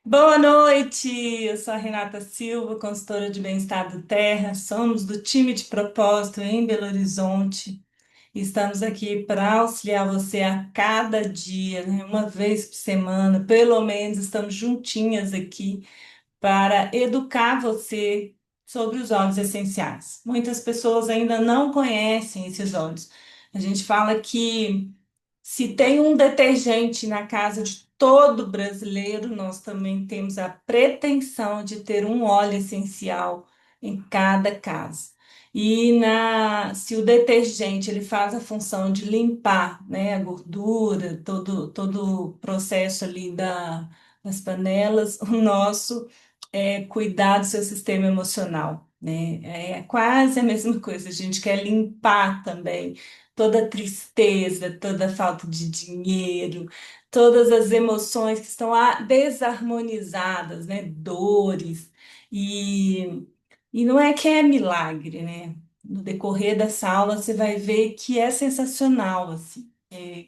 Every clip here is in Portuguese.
Boa noite, eu sou a Renata Silva, consultora de bem-estar do Terra. Somos do time de propósito em Belo Horizonte. E estamos aqui para auxiliar você a cada dia, né? Uma vez por semana, pelo menos, estamos juntinhas aqui para educar você sobre os óleos essenciais. Muitas pessoas ainda não conhecem esses óleos. A gente fala que se tem um detergente na casa de todo brasileiro, nós também temos a pretensão de ter um óleo essencial em cada casa. Se o detergente ele faz a função de limpar, né, a gordura, todo o processo ali das panelas, o nosso é cuidar do seu sistema emocional, né? É quase a mesma coisa. A gente quer limpar também toda tristeza, toda falta de dinheiro, todas as emoções que estão desarmonizadas, né? Dores. E, e não é que é milagre, né? No decorrer dessa aula, você vai ver que é sensacional, assim,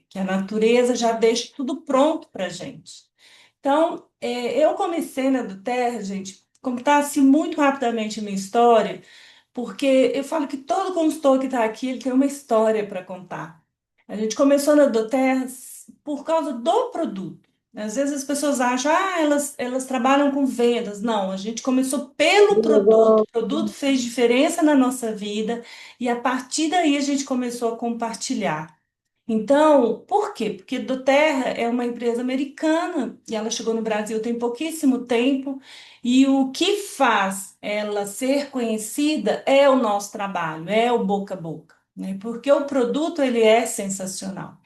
que a natureza já deixa tudo pronto para gente. Então, eu comecei na do Terra, gente, contar-se muito rapidamente a minha história, porque eu falo que todo consultor que está aqui, ele tem uma história para contar. A gente começou na Doterra por causa do produto. Às vezes as pessoas acham, elas trabalham com vendas. Não, a gente começou pelo produto. O produto fez diferença na nossa vida e a partir daí a gente começou a compartilhar. Então, por quê? Porque Doterra é uma empresa americana e ela chegou no Brasil tem pouquíssimo tempo e o que faz ela ser conhecida é o nosso trabalho, é o boca a boca, né? Porque o produto ele é sensacional.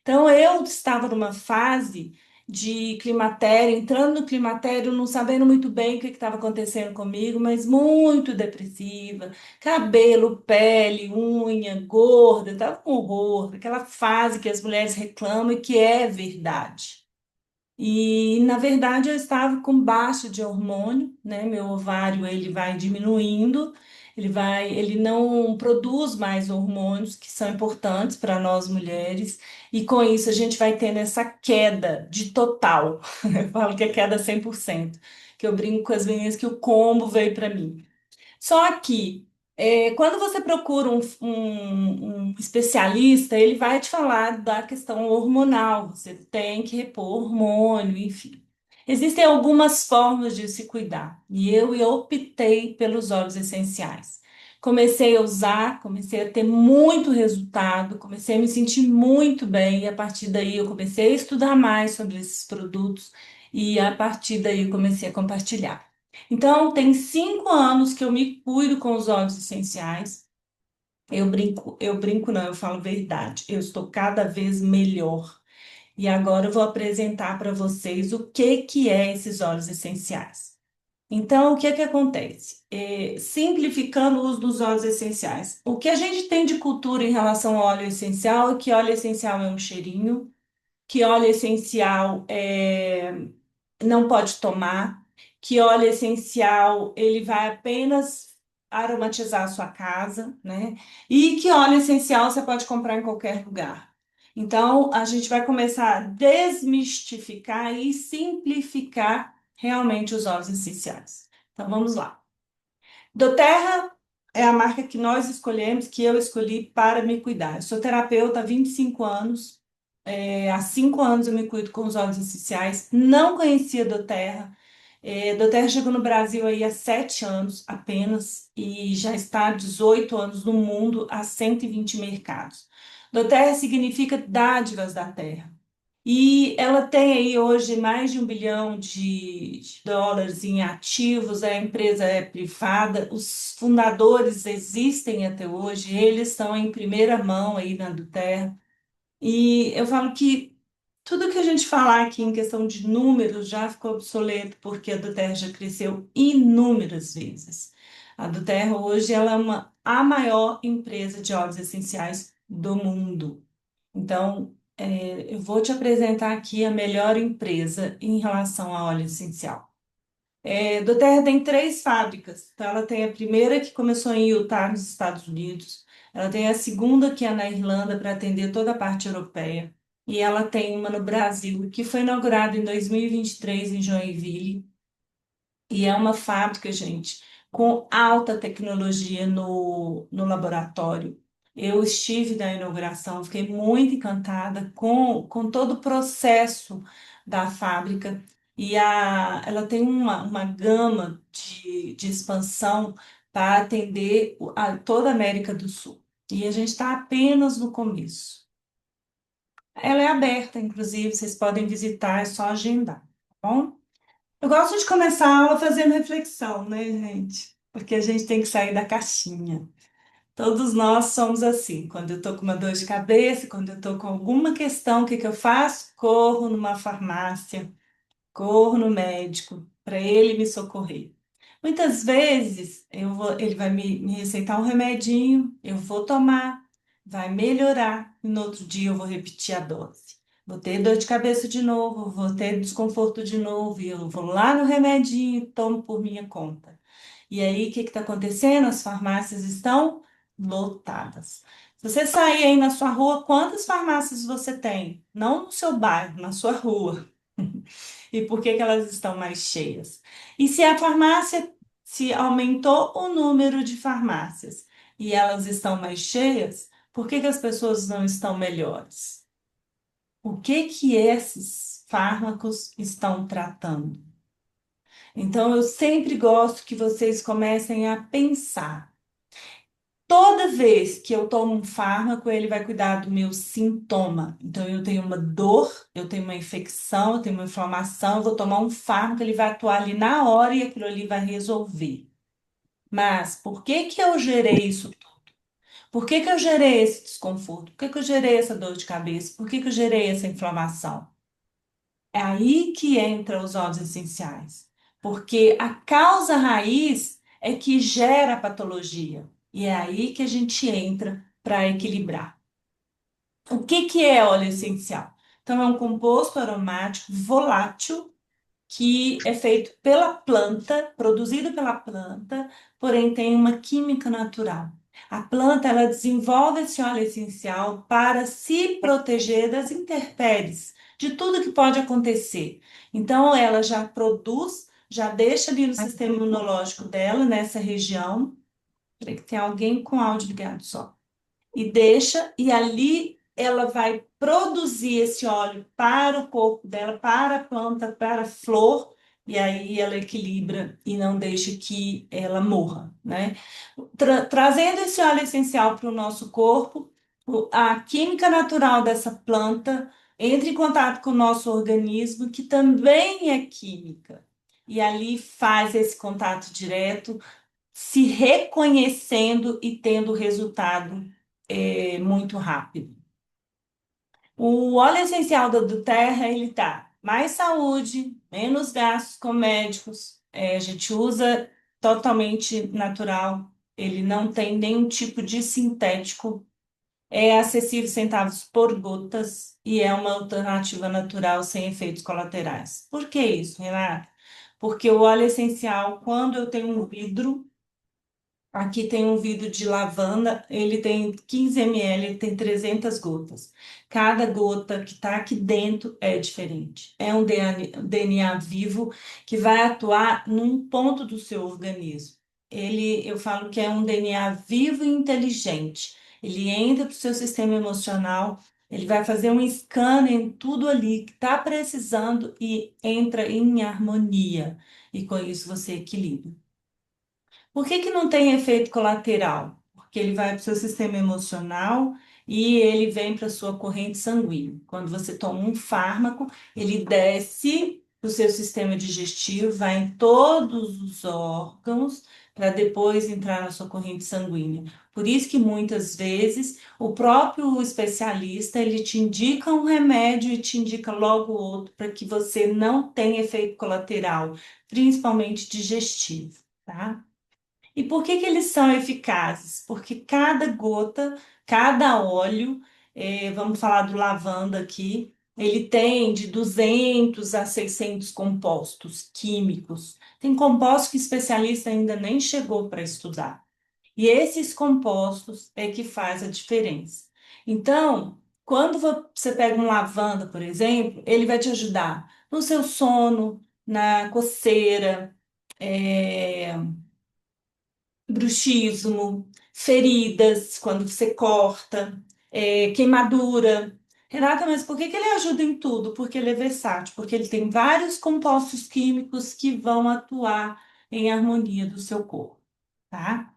Então, eu estava numa fase de climatério, entrando no climatério, não sabendo muito bem o que estava acontecendo comigo, mas muito depressiva, cabelo, pele, unha, gorda, estava com horror, aquela fase que as mulheres reclamam e que é verdade. E, na verdade, eu estava com baixa de hormônio, né? Meu ovário, ele vai diminuindo, ele não produz mais hormônios que são importantes para nós mulheres, e com isso a gente vai tendo essa queda de total. Eu falo que é queda 100%, que eu brinco com as meninas que o combo veio para mim. Só que quando você procura um especialista, ele vai te falar da questão hormonal. Você tem que repor hormônio, enfim. Existem algumas formas de se cuidar e eu optei pelos óleos essenciais. Comecei a usar, comecei a ter muito resultado, comecei a me sentir muito bem e a partir daí eu comecei a estudar mais sobre esses produtos e a partir daí eu comecei a compartilhar. Então, tem 5 anos que eu me cuido com os óleos essenciais. Eu brinco não, eu falo verdade. Eu estou cada vez melhor. E agora eu vou apresentar para vocês o que que é esses óleos essenciais. Então, o que é que acontece? Simplificando o uso dos óleos essenciais. O que a gente tem de cultura em relação ao óleo essencial é que óleo essencial é um cheirinho, que óleo essencial não pode tomar, que óleo essencial ele vai apenas aromatizar a sua casa, né? E que óleo essencial você pode comprar em qualquer lugar. Então, a gente vai começar a desmistificar e simplificar realmente os óleos essenciais. Então, vamos lá. doTERRA é a marca que nós escolhemos, que eu escolhi para me cuidar. Eu sou terapeuta há 25 anos. Há 5 anos eu me cuido com os óleos essenciais. Não conhecia doTERRA. doTERRA chegou no Brasil aí há 7 anos apenas e já está há 18 anos no mundo, há 120 mercados. doTERRA significa dádivas da terra. E ela tem aí hoje mais de 1 bilhão de dólares em ativos, a empresa é privada, os fundadores existem até hoje, eles estão em primeira mão aí na doTERRA. E eu falo que tudo que a gente falar aqui em questão de números já ficou obsoleto, porque a doTERRA já cresceu inúmeras vezes. A doTERRA hoje ela é a maior empresa de óleos essenciais do mundo. Então, eu vou te apresentar aqui a melhor empresa em relação a óleo essencial. doTERRA tem 3 fábricas. Então, ela tem a primeira que começou em Utah, nos Estados Unidos. Ela tem a segunda que é na Irlanda para atender toda a parte europeia. e ela tem uma no Brasil, que foi inaugurada em 2023 em Joinville. E é uma fábrica, gente, com alta tecnologia no laboratório. Eu estive na inauguração, fiquei muito encantada com todo o processo da fábrica. Ela tem uma gama de expansão para atender toda a América do Sul. E a gente está apenas no começo. Ela é aberta, inclusive, vocês podem visitar, é só agendar, tá bom? Eu gosto de começar a aula fazendo reflexão, né, gente? Porque a gente tem que sair da caixinha. Todos nós somos assim. Quando eu tô com uma dor de cabeça, quando eu tô com alguma questão, o que que eu faço? Corro numa farmácia, corro no médico para ele me socorrer. Muitas vezes ele vai me receitar um remedinho, eu vou tomar, vai melhorar, e no outro dia eu vou repetir a dose. Vou ter dor de cabeça de novo, vou ter desconforto de novo, e eu vou lá no remedinho e tomo por minha conta. E aí, o que está acontecendo? As farmácias estão lotadas. Se você sair aí na sua rua, quantas farmácias você tem? Não no seu bairro, na sua rua. E por que que elas estão mais cheias? E se a farmácia, se aumentou o número de farmácias e elas estão mais cheias, por que que as pessoas não estão melhores? O que que esses fármacos estão tratando? Então, eu sempre gosto que vocês comecem a pensar. Toda vez que eu tomo um fármaco, ele vai cuidar do meu sintoma. Então, eu tenho uma dor, eu tenho uma infecção, eu tenho uma inflamação, eu vou tomar um fármaco, ele vai atuar ali na hora e aquilo ali vai resolver. Mas por que que eu gerei isso? Por que que eu gerei esse desconforto? Por que que eu gerei essa dor de cabeça? Por que que eu gerei essa inflamação? É aí que entra os óleos essenciais, porque a causa raiz é que gera a patologia. E é aí que a gente entra para equilibrar. O que que é óleo essencial? Então, é um composto aromático volátil que é feito pela planta, produzido pela planta, porém tem uma química natural. A planta ela desenvolve esse óleo essencial para se proteger das intempéries, de tudo que pode acontecer. Então ela já produz, já deixa ali no sistema imunológico dela, nessa região. Peraí que tem alguém com áudio ligado só e deixa, e ali ela vai produzir esse óleo para o corpo dela, para a planta, para a flor, e aí ela equilibra e não deixa que ela morra, né? Trazendo esse óleo essencial para o nosso corpo, a química natural dessa planta entra em contato com o nosso organismo, que também é química, e ali faz esse contato direto se reconhecendo e tendo resultado muito rápido. O óleo essencial do Terra, ele tá mais saúde, menos gastos com médicos, a gente usa totalmente natural, ele não tem nenhum tipo de sintético, é acessível centavos por gotas e é uma alternativa natural sem efeitos colaterais. Por que isso, Renata? Porque o óleo essencial, quando eu tenho um vidro, aqui tem um vidro de lavanda, ele tem 15 ml, ele tem 300 gotas. Cada gota que está aqui dentro é diferente. É um DNA vivo que vai atuar num ponto do seu organismo. Eu falo que é um DNA vivo e inteligente. Ele entra para o seu sistema emocional, ele vai fazer um scanner em tudo ali que está precisando e entra em harmonia. E com isso você equilibra. Por que que não tem efeito colateral? Porque ele vai para o seu sistema emocional e ele vem para a sua corrente sanguínea. Quando você toma um fármaco, ele desce para o seu sistema digestivo, vai em todos os órgãos para depois entrar na sua corrente sanguínea. Por isso que muitas vezes o próprio especialista ele te indica um remédio e te indica logo outro para que você não tenha efeito colateral, principalmente digestivo, tá? E por que que eles são eficazes? Porque cada gota, cada óleo, vamos falar do lavanda aqui, ele tem de 200 a 600 compostos químicos. Tem compostos que o especialista ainda nem chegou para estudar. E esses compostos é que faz a diferença. Então, Quando você pega um lavanda, por exemplo, ele vai te ajudar no seu sono, na coceira, é, bruxismo, feridas, quando você corta, queimadura. Renata, mas por que que ele ajuda em tudo? Porque ele é versátil, porque ele tem vários compostos químicos que vão atuar em harmonia do seu corpo, tá?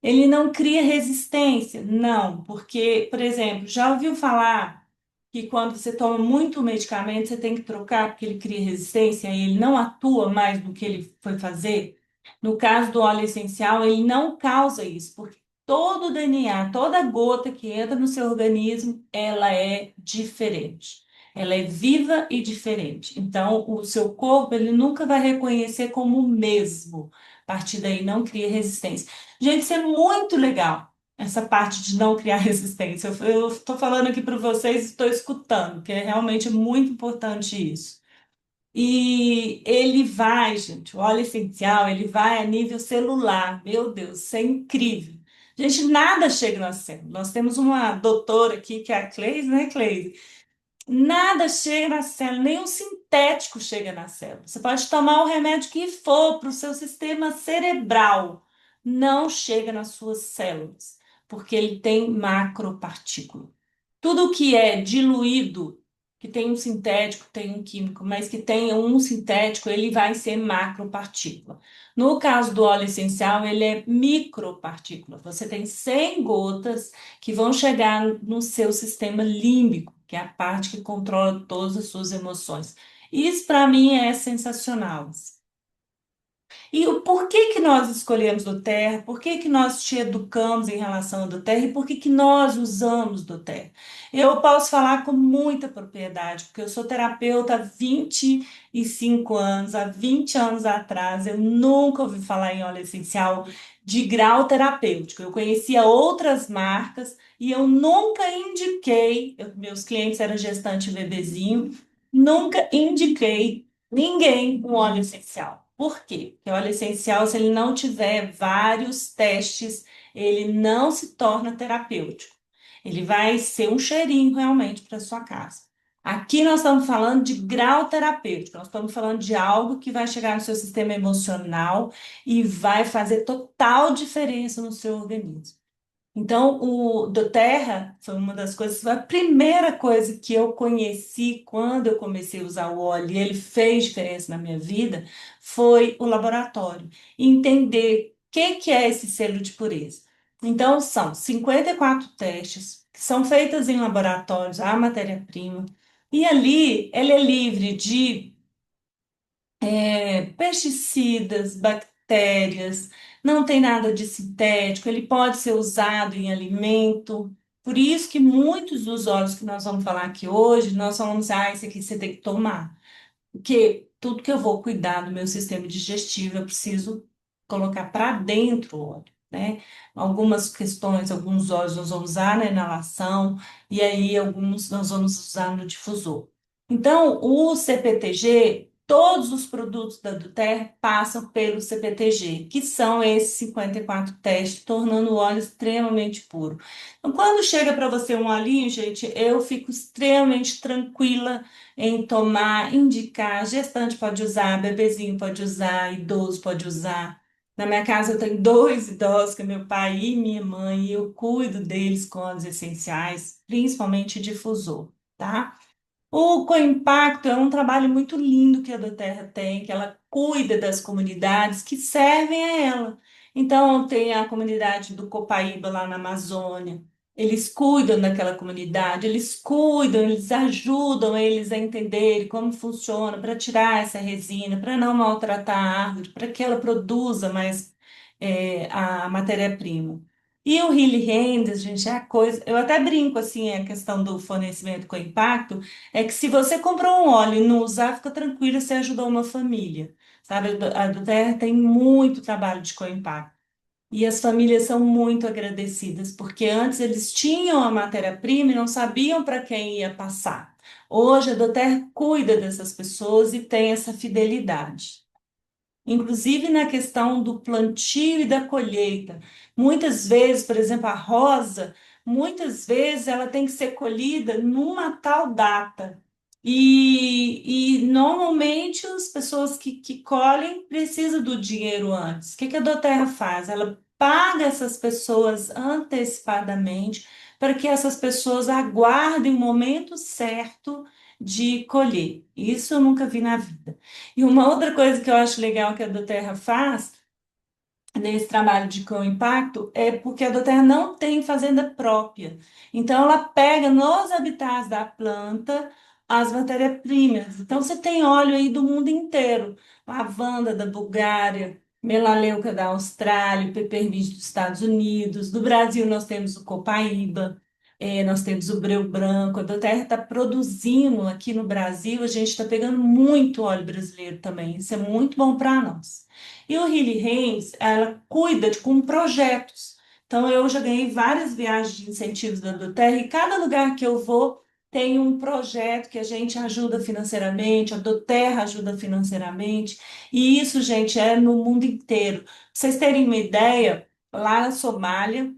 Ele não cria resistência? Não, porque, por exemplo, já ouviu falar que quando você toma muito medicamento, você tem que trocar porque ele cria resistência e ele não atua mais do que ele foi fazer? No caso do óleo essencial, ele não causa isso, porque todo o DNA, toda gota que entra no seu organismo, ela é diferente. Ela é viva e diferente. Então, o seu corpo, ele nunca vai reconhecer como o mesmo. A partir daí, não cria resistência. Gente, isso é muito legal, essa parte de não criar resistência. Eu estou falando aqui para vocês, estou escutando, que é realmente muito importante isso. E ele vai, gente, o óleo essencial, ele vai a nível celular. Meu Deus, isso é incrível. Gente, nada chega na célula. Nós temos uma doutora aqui, que é a Cleise, né, Cleise? Nada chega na célula, nenhum sintético chega na célula. Você pode tomar o remédio que for para o seu sistema cerebral, não chega nas suas células, porque ele tem macropartícula. Tudo que é diluído, que tem um sintético, tem um químico, mas que tenha um sintético, ele vai ser macropartícula. No caso do óleo essencial, ele é micropartícula. Você tem 100 gotas que vão chegar no seu sistema límbico, que é a parte que controla todas as suas emoções. Isso para mim é sensacional. E o porquê que nós escolhemos do Terra, por que que nós te educamos em relação ao do Terra e por que que nós usamos do Terra? Eu posso falar com muita propriedade, porque eu sou terapeuta há 25 anos, há 20 anos atrás, eu nunca ouvi falar em óleo essencial de grau terapêutico. Eu conhecia outras marcas e eu nunca indiquei, meus clientes eram gestante e bebezinho, nunca indiquei ninguém um óleo essencial. Por quê? Porque o óleo essencial, se ele não tiver vários testes, ele não se torna terapêutico. Ele vai ser um cheirinho realmente para sua casa. Aqui nós estamos falando de grau terapêutico, nós estamos falando de algo que vai chegar no seu sistema emocional e vai fazer total diferença no seu organismo. Então, o do Terra foi uma das coisas, foi a primeira coisa que eu conheci quando eu comecei a usar o óleo, e ele fez diferença na minha vida, foi o laboratório. Entender o que que é esse selo de pureza. Então, são 54 testes que são feitos em laboratórios, a matéria-prima, e ali ela é livre de pesticidas, bactérias, não tem nada de sintético, ele pode ser usado em alimento. Por isso que muitos dos óleos que nós vamos falar aqui hoje, nós falamos, esse aqui você tem que tomar. Porque tudo que eu vou cuidar do meu sistema digestivo, eu preciso colocar para dentro o óleo, né? Algumas questões, alguns óleos nós vamos usar na inalação, e aí alguns nós vamos usar no difusor. Então, o CPTG, todos os produtos da Duter passam pelo CPTG, que são esses 54 testes, tornando o óleo extremamente puro. Então, quando chega para você um olhinho, gente, eu fico extremamente tranquila em tomar, indicar, gestante pode usar, bebezinho pode usar, idoso pode usar. Na minha casa eu tenho dois idosos, que é meu pai e minha mãe, e eu cuido deles com óleos essenciais, principalmente difusor, tá? O Coimpacto é um trabalho muito lindo que a do Terra tem, que ela cuida das comunidades que servem a ela. Então, tem a comunidade do Copaíba lá na Amazônia. Eles cuidam daquela comunidade, eles cuidam, eles ajudam eles a entenderem como funciona, para tirar essa resina, para não maltratar a árvore, para que ela produza mais a matéria-prima. E o Hilly Hendes, gente, é a coisa. Eu até brinco assim, a questão do fornecimento com impacto, é que se você comprou um óleo e não usar, fica tranquilo, você ajudou uma família. Sabe, a do Terra tem muito trabalho de co-impacto. E as famílias são muito agradecidas, porque antes eles tinham a matéria-prima e não sabiam para quem ia passar. Hoje a do Terra cuida dessas pessoas e tem essa fidelidade. Inclusive na questão do plantio e da colheita. Muitas vezes, por exemplo, a rosa, muitas vezes ela tem que ser colhida numa tal data. E normalmente as pessoas que colhem precisam do dinheiro antes. O que que a Doterra faz? Ela paga essas pessoas antecipadamente para que essas pessoas aguardem o momento certo de colher. Isso eu nunca vi na vida. E uma outra coisa que eu acho legal que a Doterra faz nesse trabalho de com impacto é porque a Doterra não tem fazenda própria. Então, ela pega nos habitats da planta as matérias-primas. Então, você tem óleo aí do mundo inteiro: lavanda da Bulgária, melaleuca da Austrália, peppermint dos Estados Unidos. Do Brasil, nós temos o copaíba. Nós temos o breu branco. A Doterra está produzindo aqui no Brasil, a gente está pegando muito óleo brasileiro também. Isso é muito bom para nós. E o Hilly Haynes, ela cuida com projetos. Então, eu já ganhei várias viagens de incentivos da Doterra e cada lugar que eu vou tem um projeto que a gente ajuda financeiramente, a Doterra ajuda financeiramente. E isso, gente, é no mundo inteiro. Pra vocês terem uma ideia, lá na Somália,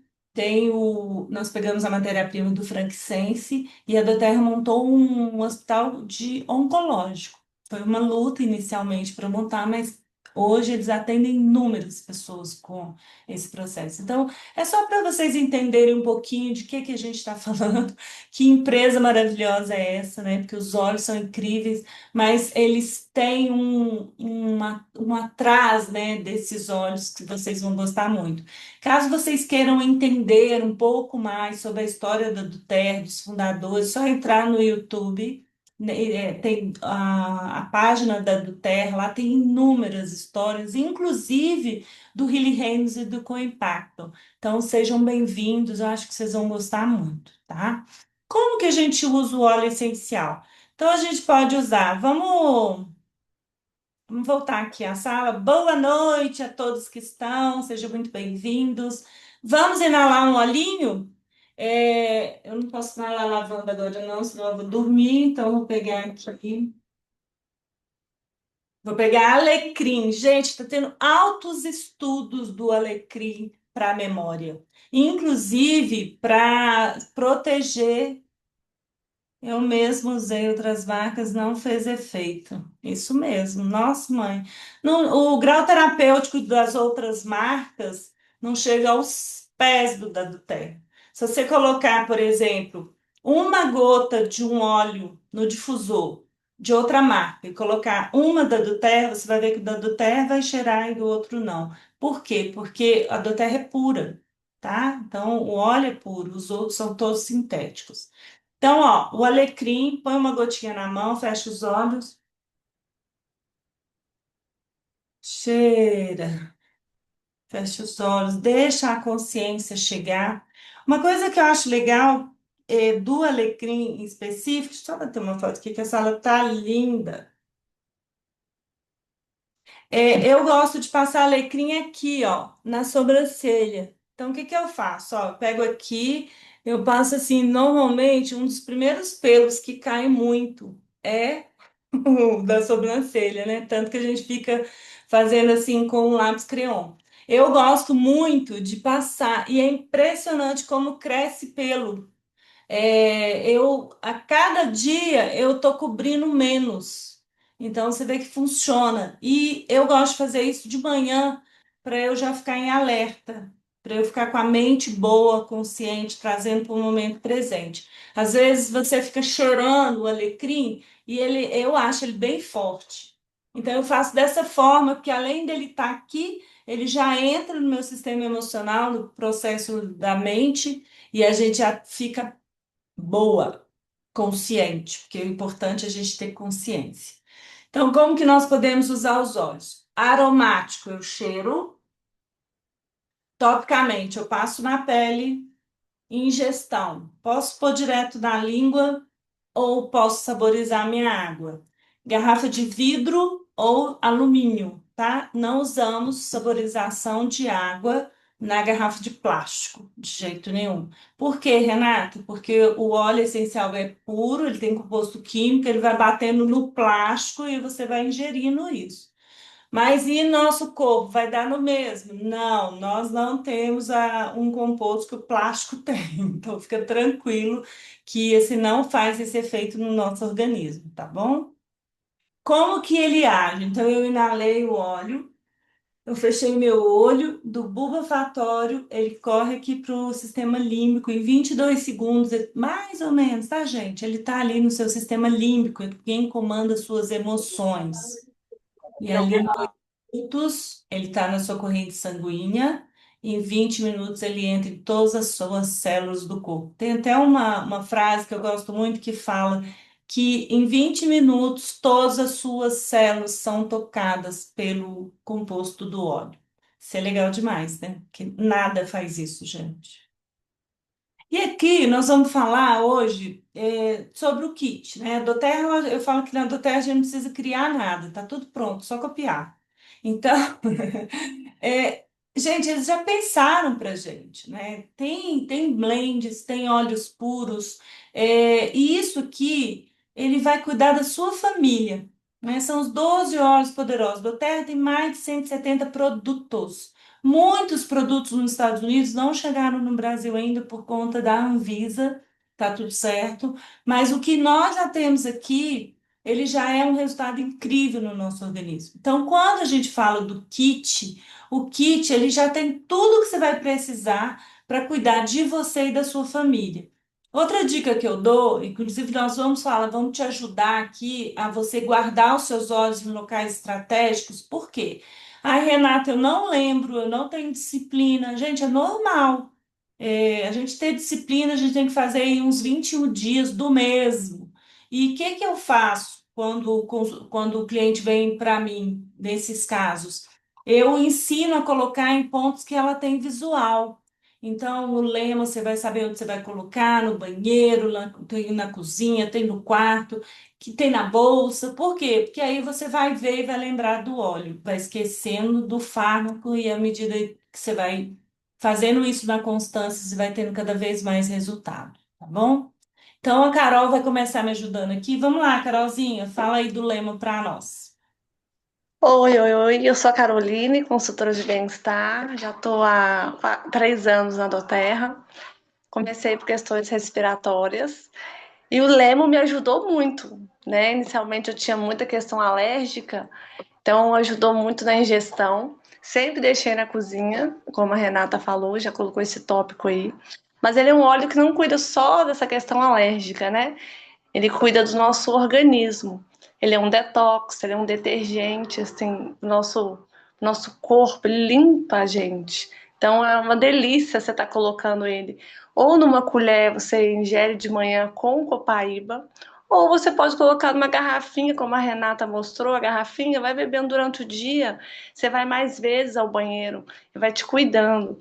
nós pegamos a matéria-prima do Frankincense e a Doterra montou um hospital de oncológico. Foi uma luta inicialmente para montar, mas hoje eles atendem inúmeras pessoas com esse processo. Então, é só para vocês entenderem um pouquinho de que a gente está falando, que empresa maravilhosa é essa, né? Porque os olhos são incríveis, mas eles têm um atrás, né, desses olhos que vocês vão gostar muito. Caso vocês queiram entender um pouco mais sobre a história da Duterre, dos fundadores, é só entrar no YouTube, né, tem a página do Terra, lá tem inúmeras histórias, inclusive do Hilly Haynes e do Coimpacto. Então, sejam bem-vindos, eu acho que vocês vão gostar muito, tá? Como que a gente usa o óleo essencial? Então, a gente pode usar, vamos voltar aqui à sala. Boa noite a todos que estão, sejam muito bem-vindos. Vamos inalar um olhinho? Eu não posso inalar lavanda agora, não, senão eu vou dormir, então eu vou pegar aqui. Vou pegar alecrim. Gente, está tendo altos estudos do alecrim para a memória, inclusive para proteger. Eu mesmo usei outras marcas, não fez efeito. Isso mesmo. Nossa, mãe. O grau terapêutico das outras marcas não chega aos pés do da Duterra. Se você colocar, por exemplo, uma gota de um óleo no difusor de outra marca e colocar uma da Duterra, você vai ver que o da Duterra vai cheirar e do outro não. Por quê? Porque a Duterra é pura, tá? Então, o óleo é puro, os outros são todos sintéticos. Então, ó, o alecrim, põe uma gotinha na mão, fecha os olhos, cheira, fecha os olhos, deixa a consciência chegar. Uma coisa que eu acho legal do alecrim em específico, deixa eu só bater uma foto aqui, que a sala tá linda. Eu gosto de passar alecrim aqui, ó, na sobrancelha. Então, o que que eu faço? Ó, eu pego aqui, eu passo assim, normalmente, um dos primeiros pelos que cai muito é da sobrancelha, né? Tanto que a gente fica fazendo assim com o lápis crayon. Eu gosto muito de passar, e é impressionante como cresce pelo. Eu a cada dia eu tô cobrindo menos. Então você vê que funciona. E eu gosto de fazer isso de manhã para eu já ficar em alerta, para eu ficar com a mente boa, consciente, trazendo para o momento presente. Às vezes você fica chorando o alecrim e eu acho ele bem forte. Então eu faço dessa forma, porque além dele estar aqui, ele já entra no meu sistema emocional, no processo da mente, e a gente já fica boa, consciente, porque o importante é a gente ter consciência. Então, como que nós podemos usar os óleos? Aromático, eu cheiro. Topicamente, eu passo na pele. Ingestão, posso pôr direto na língua ou posso saborizar minha água. Garrafa de vidro ou alumínio, tá? Não usamos saborização de água na garrafa de plástico, de jeito nenhum. Por quê, Renato? Porque o óleo essencial é puro, ele tem composto químico, ele vai batendo no plástico e você vai ingerindo isso. Mas e nosso corpo? Vai dar no mesmo? Não, nós não temos um composto que o plástico tem. Então fica tranquilo que esse não faz esse efeito no nosso organismo, tá bom? Como que ele age? Então eu inalei o óleo, eu fechei meu olho, do bulbo olfatório, ele corre aqui para o sistema límbico em 22 segundos, mais ou menos, tá, gente? Ele tá ali no seu sistema límbico, é quem comanda suas emoções. E ali minutos, ele está na sua corrente sanguínea. Em 20 minutos, ele entra em todas as suas células do corpo. Tem até uma frase que eu gosto muito que fala que em 20 minutos todas as suas células são tocadas pelo composto do óleo. Isso é legal demais, né? Que nada faz isso, gente. E aqui nós vamos falar hoje sobre o kit, né? Do Terra, eu falo que na do Terra a gente não precisa criar nada, tá tudo pronto, só copiar. Então, é, gente, eles já pensaram para gente, né? Tem blends, tem óleos puros, e isso aqui ele vai cuidar da sua família, né? São os 12 óleos poderosos. Do Terra tem mais de 170 produtos. Muitos produtos nos Estados Unidos não chegaram no Brasil ainda por conta da Anvisa, tá tudo certo, mas o que nós já temos aqui, ele já é um resultado incrível no nosso organismo. Então, quando a gente fala do kit, o kit ele já tem tudo que você vai precisar para cuidar de você e da sua família. Outra dica que eu dou, inclusive nós vamos falar, vamos te ajudar aqui a você guardar os seus óleos em locais estratégicos. Por quê? Ai, Renata, eu não lembro, eu não tenho disciplina. Gente, é normal. A gente ter disciplina, a gente tem que fazer em uns 21 dias do mesmo. E o que que eu faço quando o cliente vem para mim, nesses casos? Eu ensino a colocar em pontos que ela tem visual. Então, o lema você vai saber onde você vai colocar, no banheiro, tem na cozinha, tem no quarto, que tem na bolsa. Por quê? Porque aí você vai ver e vai lembrar do óleo, vai esquecendo do fármaco e à medida que você vai fazendo isso na constância, você vai tendo cada vez mais resultado, tá bom? Então a Carol vai começar me ajudando aqui. Vamos lá, Carolzinha, fala aí do lema para nós. Oi, oi, oi, eu sou a Caroline, consultora de bem-estar, já estou há 3 anos na Doterra, comecei por questões respiratórias e o Lemo me ajudou muito, né? Inicialmente eu tinha muita questão alérgica, então ajudou muito na ingestão, sempre deixei na cozinha, como a Renata falou, já colocou esse tópico aí, mas ele é um óleo que não cuida só dessa questão alérgica, né? Ele cuida do nosso organismo. Ele é um detox, ele é um detergente, assim, nosso corpo, ele limpa a gente. Então é uma delícia você estar colocando ele. Ou numa colher você ingere de manhã com copaíba, ou você pode colocar numa garrafinha, como a Renata mostrou, a garrafinha, vai bebendo durante o dia. Você vai mais vezes ao banheiro e vai te cuidando.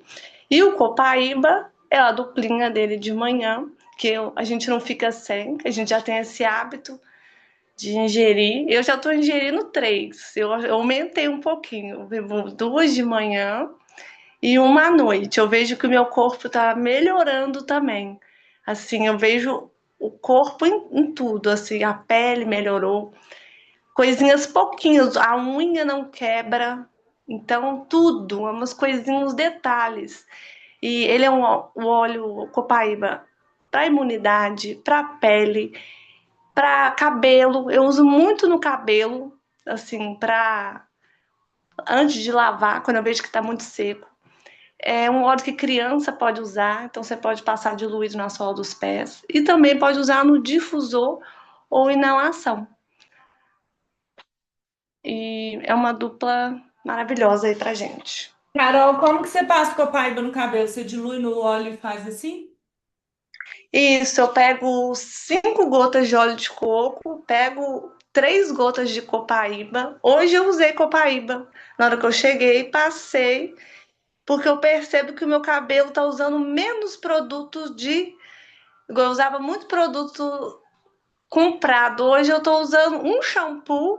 E o copaíba é a duplinha dele de manhã, que a gente não fica sem, que a gente já tem esse hábito de ingerir. Eu já estou ingerindo três, eu aumentei um pouquinho, eu bebo duas de manhã e uma à noite. Eu vejo que o meu corpo está melhorando também. Assim, eu vejo o corpo em tudo, assim, a pele melhorou, coisinhas pouquinhas, a unha não quebra, então tudo, umas coisinhas, detalhes. E ele é um óleo copaíba para imunidade, para pele, para cabelo. Eu uso muito no cabelo, assim, para antes de lavar, quando eu vejo que está muito seco. É um óleo que criança pode usar, então você pode passar diluído na sola dos pés e também pode usar no difusor ou inalação. E é uma dupla maravilhosa aí pra gente. Carol, como que você passa Copaíba no cabelo? Você dilui no óleo e faz assim? Isso, eu pego 5 gotas de óleo de coco, pego 3 gotas de copaíba. Hoje eu usei copaíba. Na hora que eu cheguei, passei, porque eu percebo que o meu cabelo tá usando menos produtos de. Eu usava muito produto comprado. Hoje eu tô usando um shampoo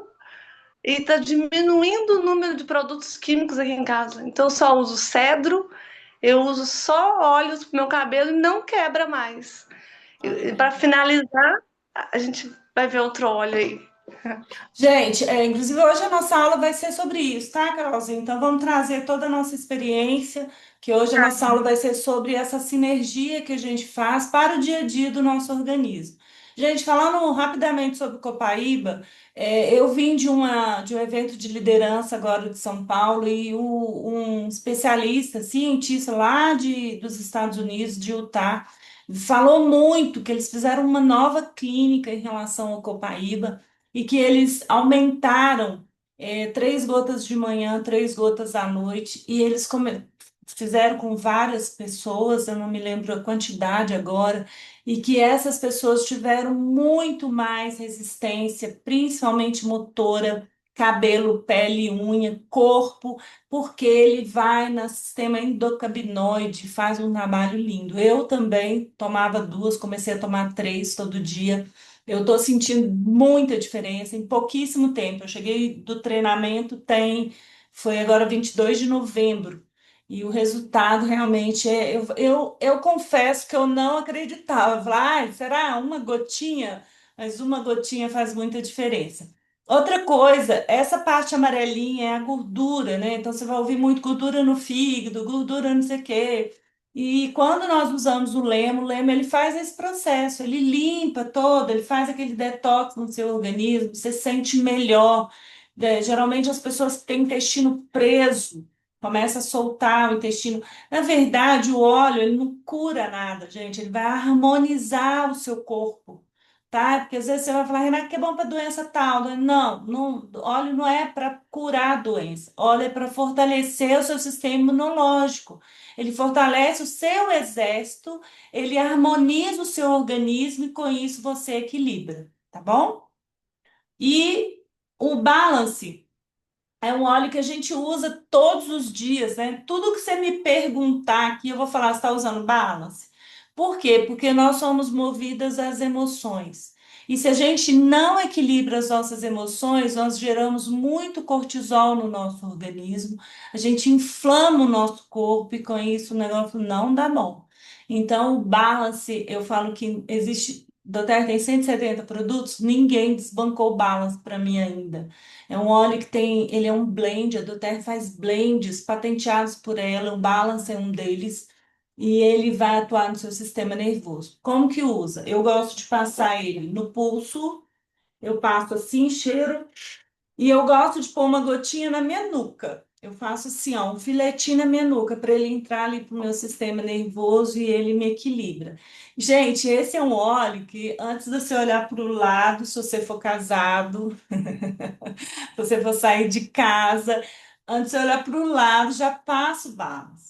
e tá diminuindo o número de produtos químicos aqui em casa. Então eu só uso cedro, eu uso só óleos pro meu cabelo e não quebra mais. E Olha, para finalizar, a gente vai ver outro óleo aí. Gente, inclusive hoje a nossa aula vai ser sobre isso, tá, Carolzinha? Então vamos trazer toda a nossa experiência, que hoje a nossa aula vai ser sobre essa sinergia que a gente faz para o dia a dia do nosso organismo. Gente, falando rapidamente sobre Copaíba, eu vim de um evento de liderança agora de São Paulo e um especialista, cientista lá dos Estados Unidos, de Utah, falou muito que eles fizeram uma nova clínica em relação ao Copaíba e que eles aumentaram 3 gotas de manhã, 3 gotas à noite, e eles fizeram com várias pessoas, eu não me lembro a quantidade agora, e que essas pessoas tiveram muito mais resistência, principalmente motora, cabelo, pele, unha, corpo, porque ele vai no sistema endocannabinoide, faz um trabalho lindo. Eu também tomava duas, comecei a tomar três todo dia. Eu estou sentindo muita diferença em pouquíssimo tempo. Eu cheguei do treinamento, foi agora 22 de novembro, e o resultado realmente eu confesso que eu não acreditava. Eu falava, "Ai, será uma gotinha?" Mas uma gotinha faz muita diferença. Outra coisa, essa parte amarelinha é a gordura, né? Então você vai ouvir muito gordura no fígado, gordura não sei o quê. E quando nós usamos o lemo ele faz esse processo, ele limpa todo, ele faz aquele detox no seu organismo, você se sente melhor. Geralmente as pessoas que têm intestino preso, começa a soltar o intestino. Na verdade, o óleo, ele não cura nada, gente, ele vai harmonizar o seu corpo. Tá? Porque às vezes você vai falar, Renata, que é bom para doença tal. Não, não, óleo não é para curar a doença. Óleo é para fortalecer o seu sistema imunológico. Ele fortalece o seu exército, ele harmoniza o seu organismo e com isso você equilibra, tá bom? E o balance. É um óleo que a gente usa todos os dias, né? Tudo que você me perguntar aqui, eu vou falar, você está usando balance? Por quê? Porque nós somos movidas às emoções. E se a gente não equilibra as nossas emoções, nós geramos muito cortisol no nosso organismo, a gente inflama o nosso corpo e com isso o negócio não dá bom. Então, o balance, eu falo que existe, Doterra tem 170 produtos, ninguém desbancou o balance para mim ainda. É um óleo que tem, ele é um blend, a doTERRA faz blends patenteados por ela, o Balance é um deles, e ele vai atuar no seu sistema nervoso. Como que usa? Eu gosto de passar ele no pulso, eu passo assim, cheiro, e eu gosto de pôr uma gotinha na minha nuca. Eu faço assim, ó, um filetinho na minha nuca para ele entrar ali pro meu sistema nervoso e ele me equilibra. Gente, esse é um óleo que antes de você olhar para o lado, se você for casado, se você for sair de casa, antes de olhar para o lado, já passa o barros.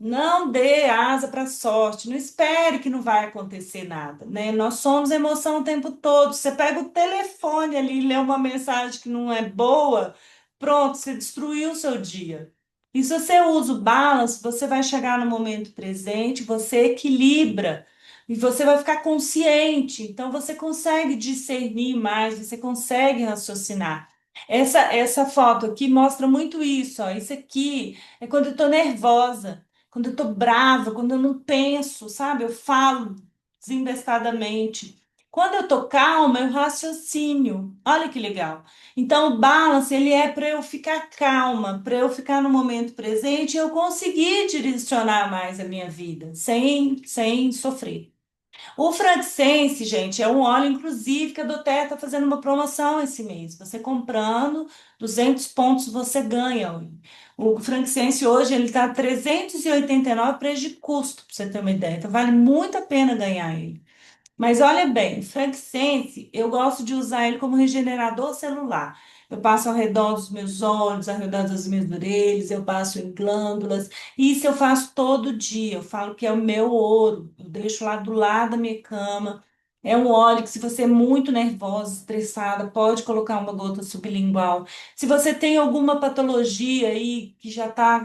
Não dê asa para a sorte, não espere que não vai acontecer nada, né? Nós somos emoção o tempo todo. Você pega o telefone ali e lê uma mensagem que não é boa, pronto, você destruiu o seu dia. E se você usa o balance, você vai chegar no momento presente, você equilibra e você vai ficar consciente. Então você consegue discernir mais, você consegue raciocinar. Essa foto aqui mostra muito isso, ó. Isso aqui é quando eu tô nervosa, quando eu tô brava, quando eu não penso, sabe? Eu falo desembestadamente. Quando eu tô calma, eu raciocínio. Olha que legal. Então, o balance, ele é para eu ficar calma, para eu ficar no momento presente e eu conseguir direcionar mais a minha vida, sem sofrer. O frankincense, gente, é um óleo, inclusive, que a Doterra está fazendo uma promoção esse mês. Você comprando 200 pontos, você ganha. O frankincense hoje ele está 389 preço de custo, para você ter uma ideia. Então, vale muito a pena ganhar ele. Mas olha bem, frankincense, eu gosto de usar ele como regenerador celular. Eu passo ao redor dos meus olhos, ao redor das minhas orelhas, eu passo em glândulas. Isso eu faço todo dia. Eu falo que é o meu ouro. Eu deixo lá do lado da minha cama. É um óleo que, se você é muito nervosa, estressada, pode colocar uma gota sublingual. Se você tem alguma patologia aí que já está,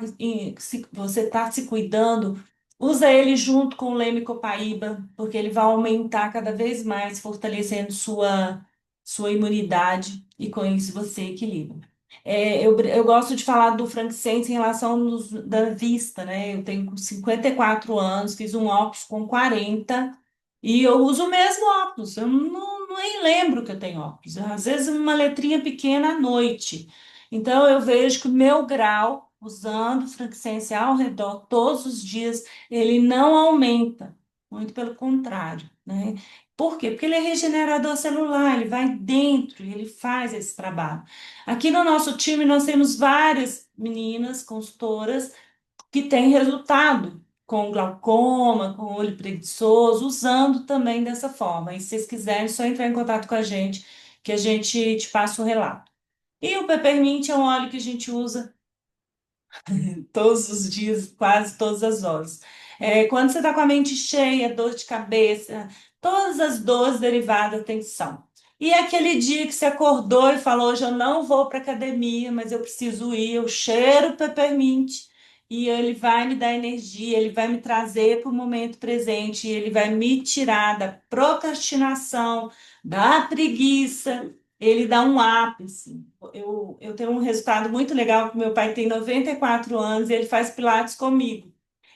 você está se cuidando, usa ele junto com o Leme Copaíba, porque ele vai aumentar cada vez mais, fortalecendo sua imunidade e com isso você equilibra. Eu gosto de falar do frankincense em relação da vista, né? Eu tenho 54 anos, fiz um óculos com 40 e eu uso o mesmo óculos. Eu não nem lembro que eu tenho óculos. Às vezes uma letrinha pequena à noite. Então eu vejo que o meu grau, usando frankincense ao redor todos os dias, ele não aumenta. Muito pelo contrário, né? Por quê? Porque ele é regenerador celular, ele vai dentro e ele faz esse trabalho. Aqui no nosso time nós temos várias meninas consultoras que têm resultado com glaucoma, com olho preguiçoso, usando também dessa forma. E se vocês quiserem, é só entrar em contato com a gente, que a gente te passa o relato. E o peppermint é um óleo que a gente usa todos os dias, quase todas as horas. Quando você está com a mente cheia, dor de cabeça, todas as dores derivadas da tensão. E é aquele dia que você acordou e falou: hoje eu não vou para academia, mas eu preciso ir, eu cheiro o peppermint e ele vai me dar energia, ele vai me trazer para o momento presente, ele vai me tirar da procrastinação, da preguiça, ele dá um ápice. Eu tenho um resultado muito legal, que meu pai tem 94 anos e ele faz pilates comigo.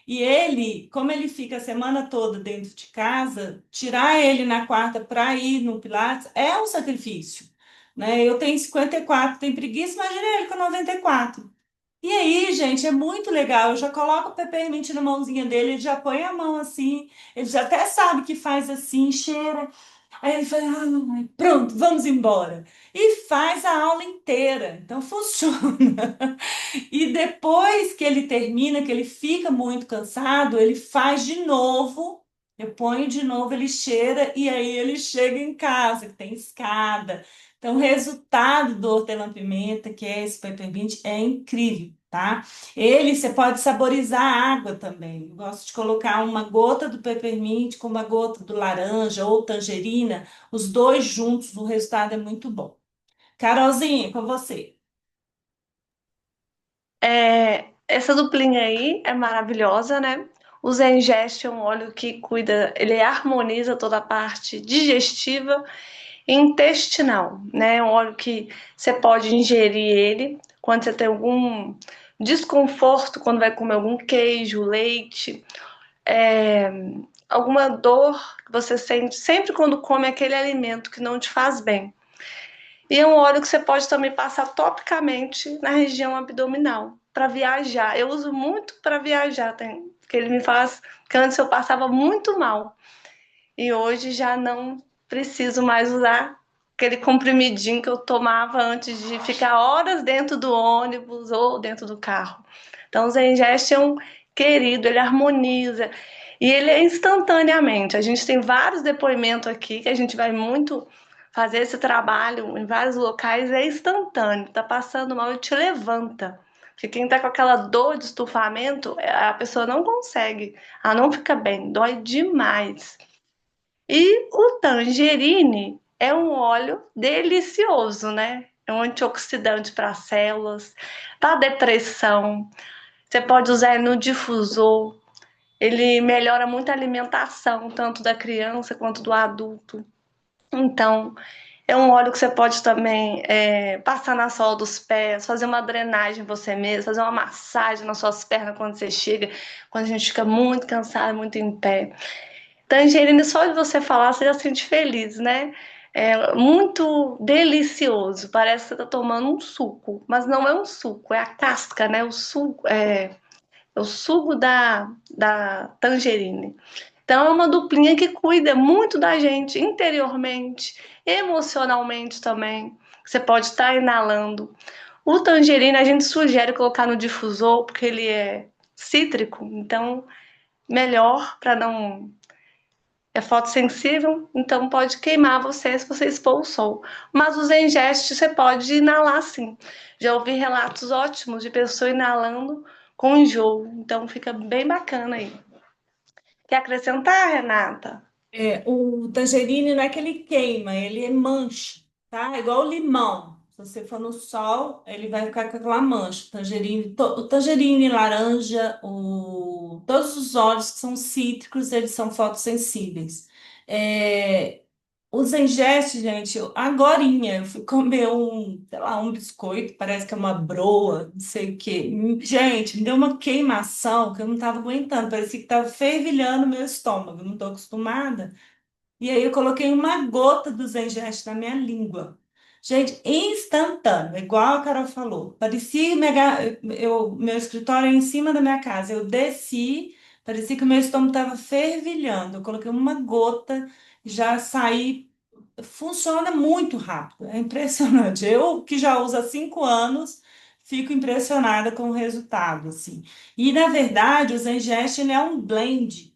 E ele, como ele fica a semana toda dentro de casa, tirar ele na quarta para ir no pilates é um sacrifício, né? Eu tenho 54, tenho preguiça, imagina ele com 94. E aí, gente, é muito legal. Eu já coloco o peppermint na mãozinha dele, ele já põe a mão assim, ele já até sabe que faz assim, cheira. Aí ele fala: "Ai, pronto, vamos embora." E faz a aula inteira. Então funciona. E depois que ele termina, que ele fica muito cansado, ele faz de novo. Eu ponho de novo, ele cheira e aí ele chega em casa, que tem escada. Então, o resultado do hortelã-pimenta, que é esse peppermint, é incrível, tá? Ele, você pode saborizar a água também. Eu gosto de colocar uma gota do peppermint com uma gota do laranja ou tangerina, os dois juntos, o resultado é muito bom. Carolzinha, com você. Essa duplinha aí é maravilhosa, né? O Zengest é um óleo que cuida, ele harmoniza toda a parte digestiva e intestinal, né? É um óleo que você pode ingerir ele quando você tem algum desconforto, quando vai comer algum queijo, leite, é, alguma dor que você sente sempre quando come aquele alimento que não te faz bem. E é um óleo que você pode também passar topicamente na região abdominal para viajar. Eu uso muito para viajar, porque ele me faz. Porque antes eu passava muito mal e hoje já não preciso mais usar aquele comprimidinho que eu tomava antes de ficar horas dentro do ônibus ou dentro do carro. Então, o Zengest é um querido, ele harmoniza e ele é instantaneamente. A gente tem vários depoimentos aqui que a gente vai muito fazer esse trabalho em vários locais, é instantâneo. Tá passando mal, ele te levanta. Porque quem tá com aquela dor de estufamento, a pessoa não consegue, ela não fica bem, dói demais. E o tangerine é um óleo delicioso, né? É um antioxidante para células, para depressão. Você pode usar ele no difusor. Ele melhora muito a alimentação, tanto da criança quanto do adulto. Então, é um óleo que você pode também passar na sola dos pés, fazer uma drenagem você mesmo, fazer uma massagem nas suas pernas quando você chega, quando a gente fica muito cansado, muito em pé. Tangerina, só de você falar, você já se sente feliz, né? É muito delicioso. Parece que você está tomando um suco, mas não é um suco, é a casca, né? O suco da tangerine. Então, é uma duplinha que cuida muito da gente interiormente, emocionalmente também. Você pode estar inalando. O tangerina a gente sugere colocar no difusor, porque ele é cítrico, então melhor para não é fotossensível, então pode queimar você se você expor o sol. Mas os engestes você pode inalar sim. Já ouvi relatos ótimos de pessoa inalando com enjoo, então fica bem bacana aí. Quer acrescentar, Renata? O tangerine não é que ele queima, ele é mancha, tá? É igual o limão. Se você for no sol, ele vai ficar com aquela mancha. O tangerine, laranja, todos os óleos que são cítricos, eles são fotossensíveis. É, os engestes, gente, agorinha, eu fui comer sei lá, um biscoito, parece que é uma broa, não sei o quê. Gente, me deu uma queimação que eu não estava aguentando, parecia que estava fervilhando meu estômago, eu não estou acostumada. E aí eu coloquei uma gota do Zengeste na minha língua. Gente, instantâneo, igual a Carol falou. Parecia meu escritório é em cima da minha casa. Eu desci, parecia que o meu estômago estava fervilhando. Eu coloquei uma gota, já saí. Funciona muito rápido, é impressionante. Eu, que já uso há 5 anos, fico impressionada com o resultado, assim. E, na verdade, o Zengest, ele é um blend.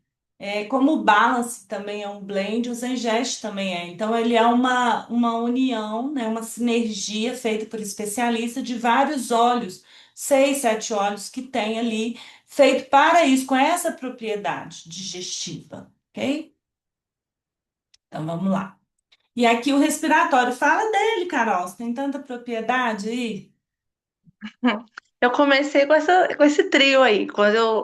Como o Balance também é um blend, o Zengest também é. Então, ele é uma união, né, uma sinergia feita por especialista de vários óleos, 6, 7 óleos que tem ali, feito para isso, com essa propriedade digestiva, ok? Então, vamos lá. E aqui o respiratório, fala dele, Carol, você tem tanta propriedade aí? Eu comecei com esse trio aí.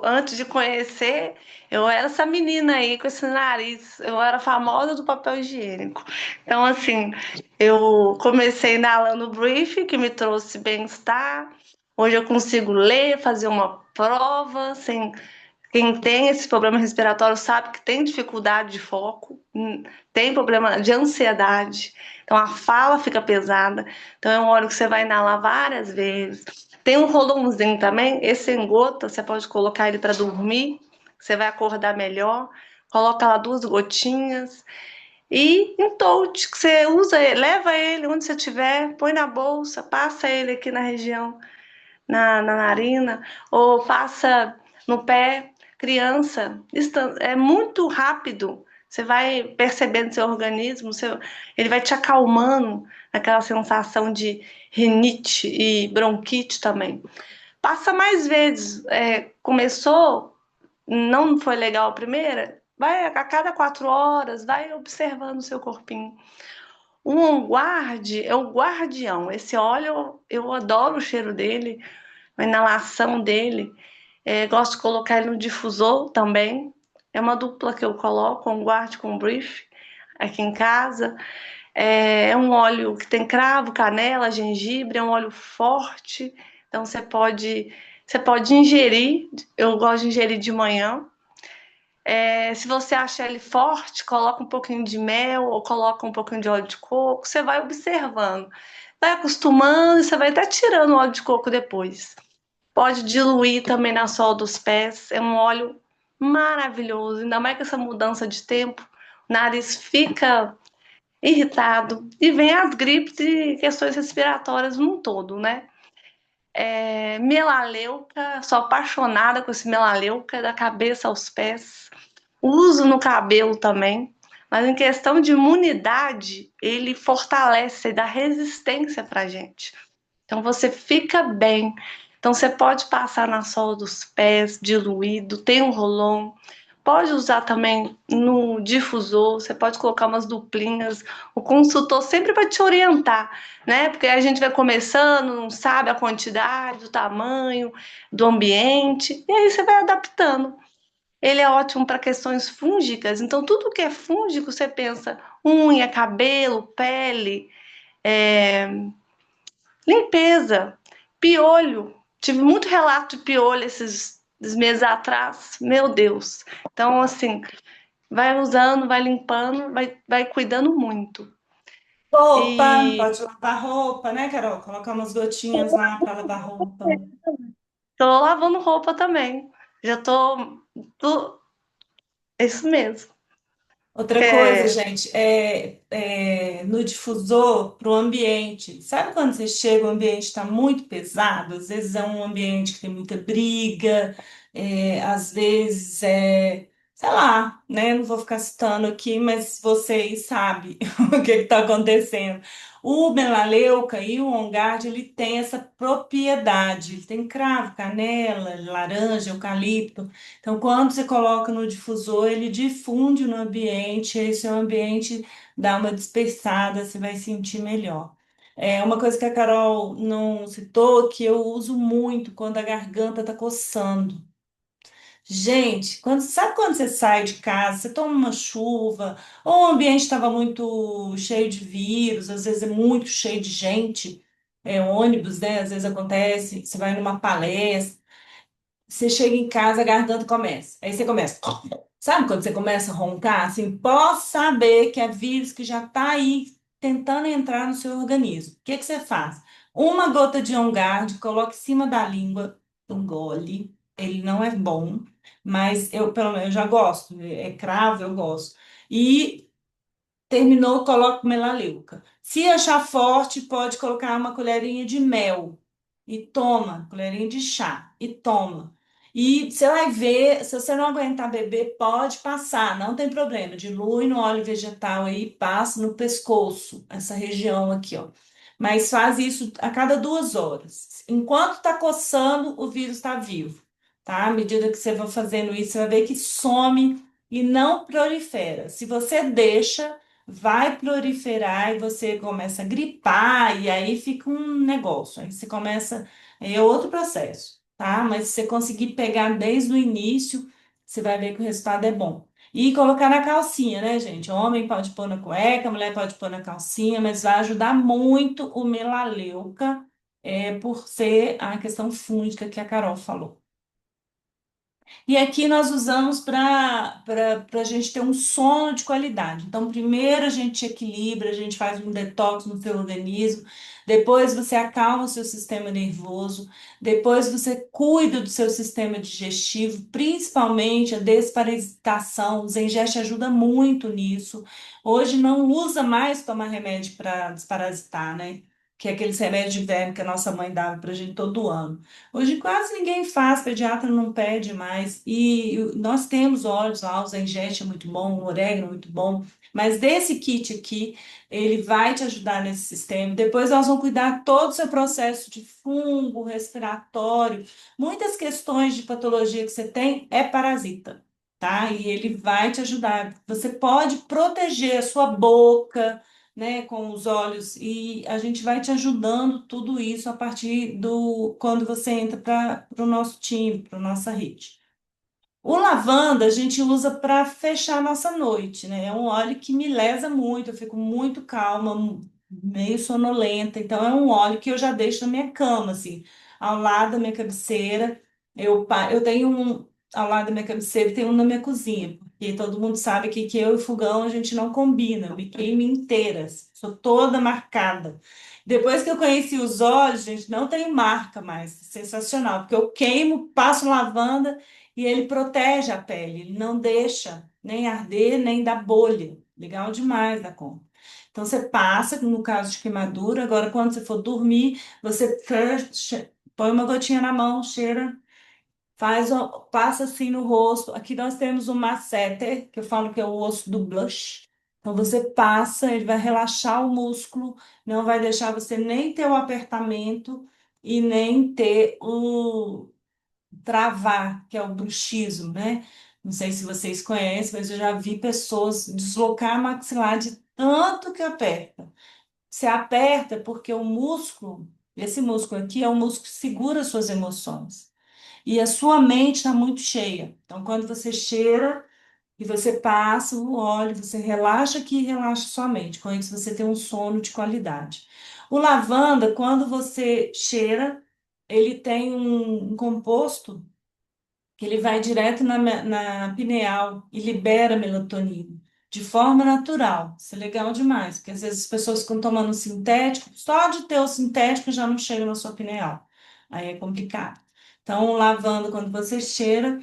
Antes de conhecer, eu era essa menina aí com esse nariz. Eu era famosa do papel higiênico. Então, assim, eu comecei inalando o Brief, que me trouxe bem-estar. Hoje eu consigo ler, fazer uma prova sem. Quem tem esse problema respiratório sabe que tem dificuldade de foco, tem problema de ansiedade. Então a fala fica pesada. Então é um óleo que você vai inalar várias vezes. Tem um rolãozinho também, esse em gota, você pode colocar ele para dormir, você vai acordar melhor. Coloca lá 2 gotinhas. E em tote, que você usa, leva ele onde você estiver, põe na bolsa, passa ele aqui na região, na narina, ou passa no pé, criança. É muito rápido. Você vai percebendo seu organismo, ele vai te acalmando, aquela sensação de rinite e bronquite também. Passa mais vezes. Começou, não foi legal a primeira, vai a cada 4 horas, vai observando o seu corpinho. O On Guard é o guardião. Esse óleo, eu adoro o cheiro dele, a inalação dele. Gosto de colocar ele no difusor também. É uma dupla que eu coloco, um guard com brief aqui em casa. É um óleo que tem cravo, canela, gengibre, é um óleo forte. Então você pode ingerir. Eu gosto de ingerir de manhã. Se você acha ele forte, coloca um pouquinho de mel ou coloca um pouquinho de óleo de coco. Você vai observando, vai acostumando e você vai até tirando o óleo de coco depois. Pode diluir também na sola dos pés. É um óleo maravilhoso. Ainda mais com essa mudança de tempo, o nariz fica irritado e vem as gripes e questões respiratórias num todo, né? Melaleuca, sou apaixonada com esse melaleuca, da cabeça aos pés. Uso no cabelo também. Mas em questão de imunidade, ele fortalece e dá resistência pra gente. Então você fica bem. Então você pode passar na sola dos pés, diluído, tem um rolon. Pode usar também no difusor, você pode colocar umas duplinhas. O consultor sempre vai te orientar, né? Porque a gente vai começando, não sabe a quantidade, o tamanho do ambiente, e aí você vai adaptando. Ele é ótimo para questões fúngicas, então tudo que é fúngico, você pensa unha, cabelo, pele, é, limpeza, piolho. Tive muito relato de piolho esses meses atrás. Meu Deus. Então, assim, vai usando, vai limpando, vai cuidando muito. Roupa, E pode lavar roupa, né, Carol? Colocar umas gotinhas lá para lavar roupa. tô lavando roupa também. Já tô isso mesmo. Outra coisa, É, gente, no difusor para o ambiente. Sabe quando você chega, o ambiente está muito pesado? Às vezes é um ambiente que tem muita briga, às vezes sei lá, né? Não vou ficar citando aqui, mas vocês sabem o que está acontecendo. O melaleuca e o OnGuard, ele tem essa propriedade. Ele tem cravo, canela, laranja, eucalipto. Então, quando você coloca no difusor, ele difunde no ambiente, aí seu ambiente dá uma dispersada, você vai sentir melhor. Uma coisa que a Carol não citou, que eu uso muito quando a garganta está coçando. Gente, sabe quando você sai de casa, você toma uma chuva, ou o ambiente estava muito cheio de vírus, às vezes é muito cheio de gente, ônibus, né? Às vezes acontece, você vai numa palestra. Você chega em casa, a garganta começa. Aí você começa. Sabe quando você começa a roncar? Assim, pode saber que é vírus que já está aí tentando entrar no seu organismo. O que que você faz? Uma gota de On Guard, coloca em cima da língua, engole. Ele não é bom, mas eu, pelo menos, eu já gosto. É cravo, eu gosto. E terminou, coloca melaleuca. Se achar forte, pode colocar uma colherinha de mel e toma, colherinha de chá e toma. E você vai ver, se você não aguentar beber, pode passar, não tem problema. Dilui no óleo vegetal aí, passa no pescoço, essa região aqui, ó. Mas faz isso a cada 2 horas. Enquanto está coçando, o vírus está vivo, tá? À medida que você vai fazendo isso, você vai ver que some e não prolifera. Se você deixa, vai proliferar e você começa a gripar, e aí fica um negócio. Aí você começa, aí é outro processo, tá? Mas se você conseguir pegar desde o início, você vai ver que o resultado é bom. E colocar na calcinha, né, gente? Homem pode pôr na cueca, mulher pode pôr na calcinha, mas vai ajudar muito o melaleuca, por ser a questão fúngica que a Carol falou. E aqui nós usamos para a gente ter um sono de qualidade. Então, primeiro a gente equilibra, a gente faz um detox no seu organismo, depois você acalma o seu sistema nervoso, depois você cuida do seu sistema digestivo, principalmente a desparasitação. O Zengeste ajuda muito nisso. Hoje não usa mais tomar remédio para desparasitar, né? Que é aqueles remédios de inverno que a nossa mãe dava para a gente todo ano. Hoje quase ninguém faz, pediatra não pede mais. E nós temos óleos lá, o Zengeste é muito bom, o orégano é muito bom. Mas desse kit aqui, ele vai te ajudar nesse sistema. Depois nós vamos cuidar todo o seu processo de fungo, respiratório. Muitas questões de patologia que você tem é parasita, tá? E ele vai te ajudar. Você pode proteger a sua boca, né, com os olhos, e a gente vai te ajudando tudo isso a partir do quando você entra para o nosso time, para nossa rede. O lavanda a gente usa para fechar a nossa noite, né? É um óleo que me lesa muito, eu fico muito calma, meio sonolenta. Então, é um óleo que eu já deixo na minha cama, assim, ao lado da minha cabeceira. Eu tenho um ao lado da minha cabeceira e tenho um na minha cozinha, porque todo mundo sabe que eu e fogão a gente não combina, eu me queimo inteira, assim, sou toda marcada. Depois que eu conheci os óleos, gente, não tem marca mais, sensacional, porque eu queimo, passo lavanda e ele protege a pele, ele não deixa nem arder, nem dar bolha. Legal demais da conta. Então você passa, no caso de queimadura, agora quando você for dormir, você põe uma gotinha na mão, cheira, passa assim no rosto. Aqui nós temos o masseter, que eu falo que é o osso do blush. Então você passa, ele vai relaxar o músculo, não vai deixar você nem ter o apertamento e nem ter o travar, que é o bruxismo, né? Não sei se vocês conhecem, mas eu já vi pessoas deslocar maxilar de tanto que aperta. Se aperta porque o músculo, esse músculo aqui é o músculo que segura as suas emoções. E a sua mente está muito cheia. Então, quando você cheira e você passa o óleo, você relaxa aqui e relaxa sua mente. Com isso, você tem um sono de qualidade. O lavanda, quando você cheira, ele tem um composto que ele vai direto na pineal e libera melatonina de forma natural. Isso é legal demais, porque às vezes as pessoas ficam tomando sintético, só de ter o sintético já não chega na sua pineal. Aí é complicado. Então, lavanda, quando você cheira,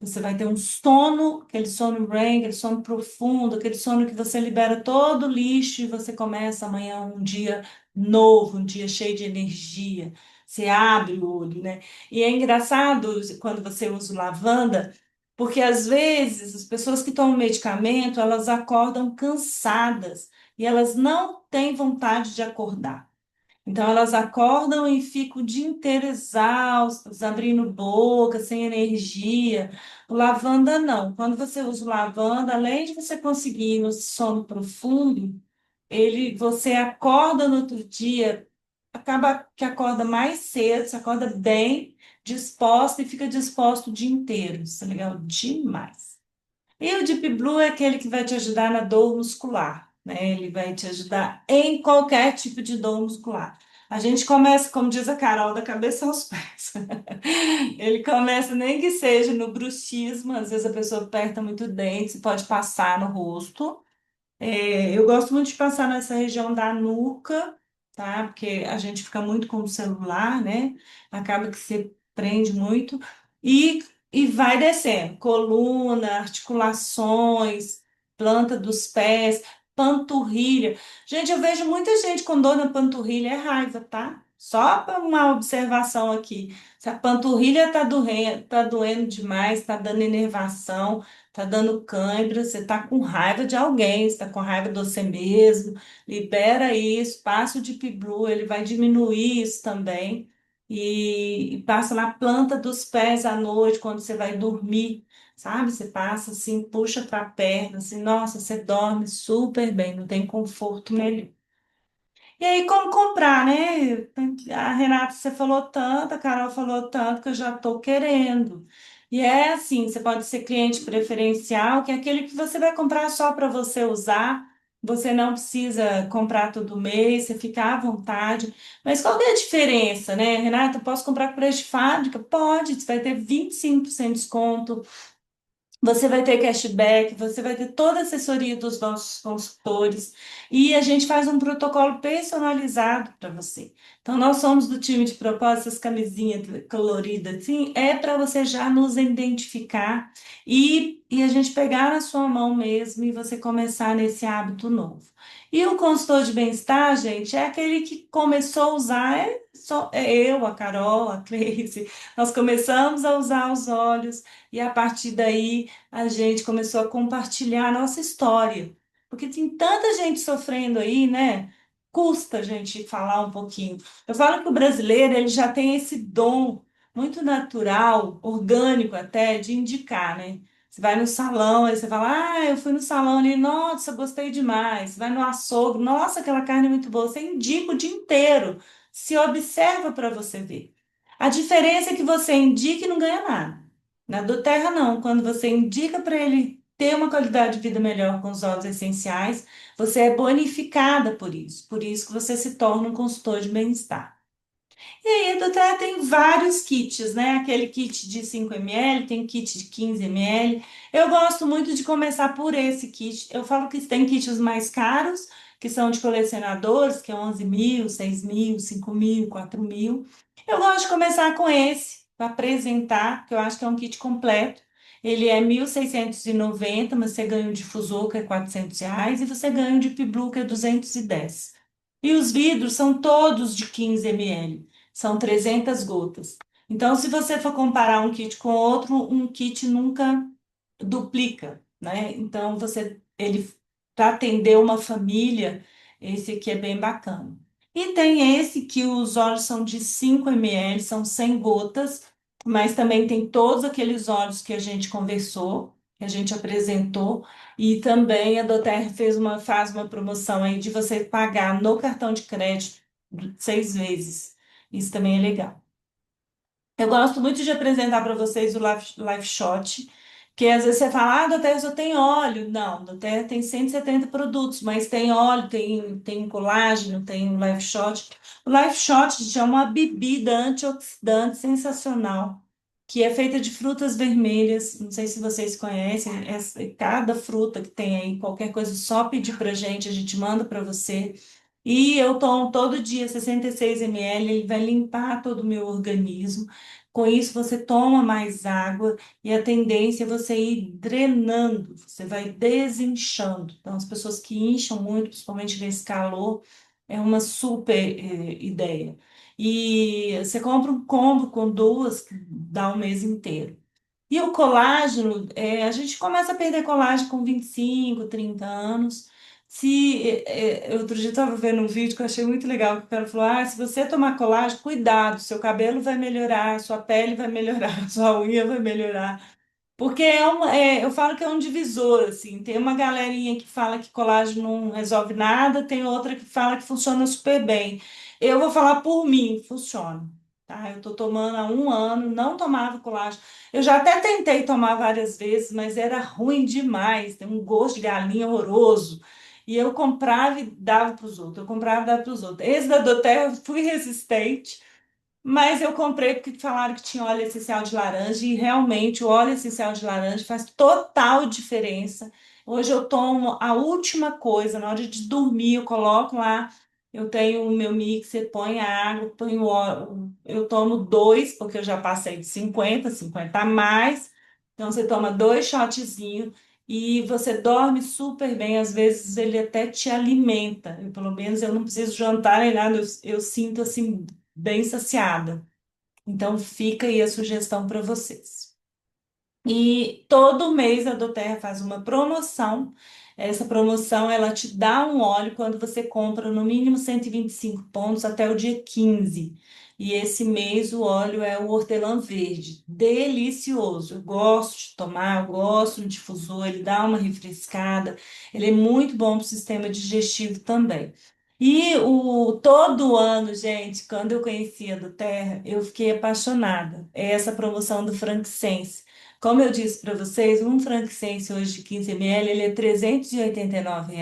você vai ter um sono, aquele sono REM, aquele sono profundo, aquele sono que você libera todo o lixo e você começa amanhã um dia novo, um dia cheio de energia. Você abre o olho, né? E é engraçado quando você usa o lavanda, porque às vezes as pessoas que tomam medicamento, elas acordam cansadas e elas não têm vontade de acordar. Então, elas acordam e ficam o dia inteiro exaustas, abrindo boca, sem energia. O lavanda, não. Quando você usa o lavanda, além de você conseguir ir no sono profundo, você acorda no outro dia, acaba que acorda mais cedo, você acorda bem, disposta e fica disposto o dia inteiro. Isso é legal demais. E o Deep Blue é aquele que vai te ajudar na dor muscular, né? Ele vai te ajudar em qualquer tipo de dor muscular. A gente começa, como diz a Carol, da cabeça aos pés. Ele começa, nem que seja no bruxismo, às vezes a pessoa aperta muito o dente, pode passar no rosto. Eu gosto muito de passar nessa região da nuca, tá? Porque a gente fica muito com o celular, né? Acaba que você prende muito. E, e vai descendo. Coluna, articulações, planta dos pés, panturrilha. Gente, eu vejo muita gente com dor na panturrilha, é raiva, tá? Só para uma observação aqui. Se a panturrilha tá doendo demais, tá dando inervação, tá dando cãibra, você tá com raiva de alguém, você tá com raiva de você mesmo, libera isso, passa o Deep Blue, ele vai diminuir isso também. E passa na planta dos pés à noite, quando você vai dormir, sabe? Você passa assim, puxa para a perna, assim, nossa, você dorme super bem, não tem conforto melhor. E aí, como comprar, né? A Renata, você falou tanto, a Carol falou tanto que eu já estou querendo. E é assim, você pode ser cliente preferencial, que é aquele que você vai comprar só para você usar. Você não precisa comprar todo mês, você fica à vontade. Mas qual que é a diferença, né? Renata, eu posso comprar com preço de fábrica? Pode, você vai ter 25% de desconto. Você vai ter cashback, você vai ter toda a assessoria dos nossos consultores e a gente faz um protocolo personalizado para você. Então, nós somos do time de propósito, essas camisinhas coloridas, assim, é para você já nos identificar e a gente pegar na sua mão mesmo e você começar nesse hábito novo. E o consultor de bem-estar, gente, é aquele que começou a usar, é eu, a Carol, a Cleice, nós começamos a usar os olhos e a partir daí a gente começou a compartilhar a nossa história. Porque tem tanta gente sofrendo aí, né? Custa a gente falar um pouquinho. Eu falo que o brasileiro ele já tem esse dom muito natural, orgânico até, de indicar, né? Você vai no salão, aí você fala, eu fui no salão ali, nossa, gostei demais. Você vai no açougue, nossa, aquela carne é muito boa. Você indica o dia inteiro. Se observa para você ver. A diferença é que você indica e não ganha nada. Na do Terra, não. Quando você indica para ele ter uma qualidade de vida melhor com os óleos essenciais, você é bonificada por isso. Por isso que você se torna um consultor de bem-estar. E aí, a Doterra tem vários kits, né? Aquele kit de 5 ml, tem kit de 15 ml. Eu gosto muito de começar por esse kit. Eu falo que tem kits mais caros, que são de colecionadores, que é 11 mil, 6 mil, 5 mil, 4 mil. Eu gosto de começar com esse, para apresentar, que eu acho que é um kit completo. Ele é 1.690, mas você ganha um difusor, que é R$ 400, e você ganha um Deep Blue, que é 210. E os vidros são todos de 15 ml. São 300 gotas. Então, se você for comparar um kit com outro, um kit nunca duplica, né? Então, ele para atender uma família, esse aqui é bem bacana. E tem esse que os óleos são de 5 ml, são 100 gotas, mas também tem todos aqueles óleos que a gente conversou, que a gente apresentou, e também a Doterra faz uma promoção aí de você pagar no cartão de crédito 6 vezes. Isso também é legal. Eu gosto muito de apresentar para vocês o Life Shot, que às vezes você fala, Doterra só tem óleo. Não, Doterra tem 170 produtos, mas tem óleo, tem colágeno, tem o Life Shot. O Life Shot gente, é uma bebida antioxidante sensacional, que é feita de frutas vermelhas. Não sei se vocês conhecem, cada fruta que tem aí, qualquer coisa, só pedir para a gente manda para você. E eu tomo todo dia 66 ml, ele vai limpar todo o meu organismo. Com isso, você toma mais água e a tendência é você ir drenando, você vai desinchando. Então, as pessoas que incham muito, principalmente nesse calor, é uma super ideia. E você compra um combo com duas, que dá um mês inteiro. E o colágeno, a gente começa a perder colágeno com 25, 30 anos. Outro dia eu estava vendo um vídeo que eu achei muito legal, que o cara falou, se você tomar colágeno, cuidado, seu cabelo vai melhorar, sua pele vai melhorar, sua unha vai melhorar. Porque eu falo que é um divisor, assim. Tem uma galerinha que fala que colágeno não resolve nada, tem outra que fala que funciona super bem. Eu vou falar por mim, funciona. Tá? Eu tô tomando há um ano, não tomava colágeno. Eu já até tentei tomar várias vezes, mas era ruim demais, tem um gosto de galinha horroroso. E eu comprava e dava para os outros, eu comprava e dava para os outros. Esse da Doterra, eu fui resistente. Mas eu comprei porque falaram que tinha óleo essencial de laranja e realmente o óleo essencial de laranja faz total diferença. Hoje eu tomo a última coisa, na hora de dormir, eu coloco lá, eu tenho o meu mixer, põe a água, ponho o óleo, eu tomo dois, porque eu já passei de 50 a mais. Então você toma dois shotzinhos e você dorme super bem. Às vezes ele até te alimenta. Pelo menos eu não preciso jantar nem nada, eu sinto assim bem saciada. Então, fica aí a sugestão para vocês. E todo mês a Doterra faz uma promoção. Essa promoção ela te dá um óleo quando você compra no mínimo 125 pontos até o dia 15. E esse mês o óleo é o hortelã verde. Delicioso. Eu gosto de tomar, eu gosto do difusor, ele dá uma refrescada. Ele é muito bom para o sistema digestivo também. E todo ano, gente, quando eu conheci a Doterra, eu fiquei apaixonada. É essa promoção do Frankincense. Como eu disse para vocês, um frankincense hoje de 15 ml, ele é R$ 389.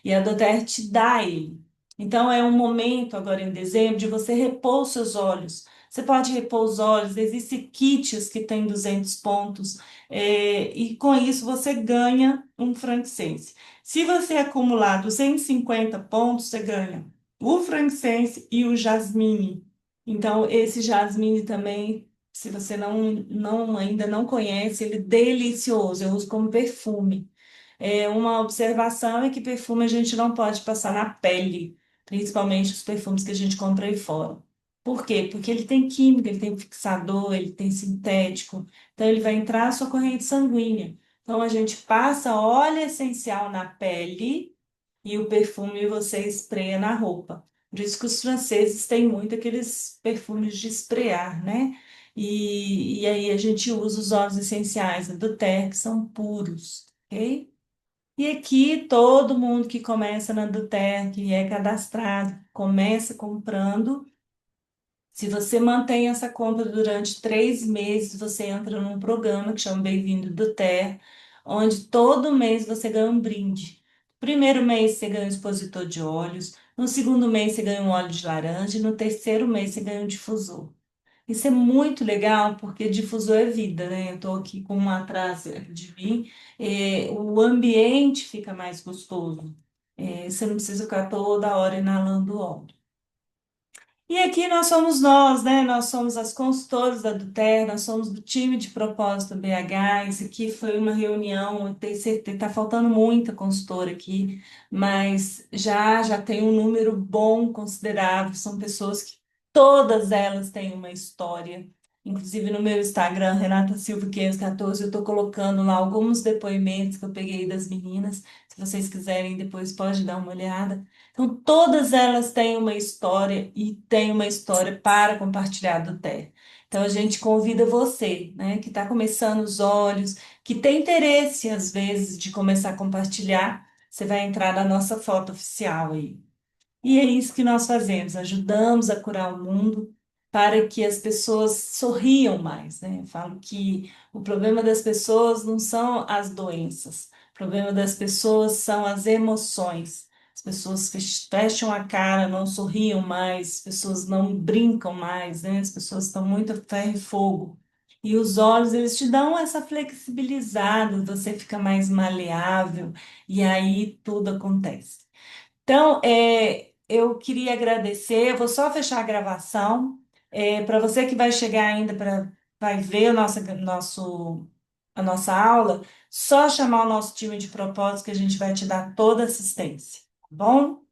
E a Doterra te dá ele. Então, é um momento, agora em dezembro, de você repor os seus olhos. Você pode repor os olhos, existem kits que têm 200 pontos, e com isso você ganha um frankincense. Se você acumular 250 pontos, você ganha o frankincense e o jasmine. Então, esse jasmine também, se você ainda não conhece, ele é delicioso. Eu uso como perfume. Uma observação é que perfume a gente não pode passar na pele, principalmente os perfumes que a gente compra aí fora. Por quê? Porque ele tem química, ele tem fixador, ele tem sintético, então ele vai entrar na sua corrente sanguínea. Então a gente passa óleo essencial na pele e o perfume você espreia na roupa. Por isso que os franceses têm muito aqueles perfumes de esprear, né? E aí a gente usa os óleos essenciais do Terre, que são puros, ok? E aqui todo mundo que começa na Duterra, que é cadastrado, começa comprando. Se você mantém essa compra durante 3 meses, você entra num programa que chama Bem-vindo Duterra, onde todo mês você ganha um brinde. Primeiro mês você ganha um expositor de óleos, no segundo mês você ganha um óleo de laranja e no terceiro mês você ganha um difusor. Isso é muito legal porque difusor é vida, né? Eu estou aqui com uma atrás de mim, o ambiente fica mais gostoso. Você não precisa ficar toda hora inalando óleo. E aqui nós somos nós, né? Nós somos as consultoras da Duter, nós somos do time de propósito BH. Isso aqui foi uma reunião, eu tenho certeza, está faltando muita consultora aqui, mas já tem um número bom, considerável. São pessoas que todas elas têm uma história. Inclusive no meu Instagram, Renata Silva 514, eu estou colocando lá alguns depoimentos que eu peguei das meninas. Se vocês quiserem, depois pode dar uma olhada. Então, todas elas têm uma história e têm uma história para compartilhar do Terra. Então, a gente convida você, né, que está começando os olhos, que tem interesse, às vezes, de começar a compartilhar, você vai entrar na nossa foto oficial aí. E é isso que nós fazemos, ajudamos a curar o mundo para que as pessoas sorriam mais, né? Eu falo que o problema das pessoas não são as doenças, o problema das pessoas são as emoções. As pessoas fecham a cara, não sorriam mais, as pessoas não brincam mais, né? As pessoas estão muito a ferro e fogo. E os olhos, eles te dão essa flexibilizada, você fica mais maleável, e aí tudo acontece. Então, eu queria agradecer. Eu vou só fechar a gravação. Para você que vai chegar ainda vai ver a nossa aula, só chamar o nosso time de propósito que a gente vai te dar toda a assistência, tá bom?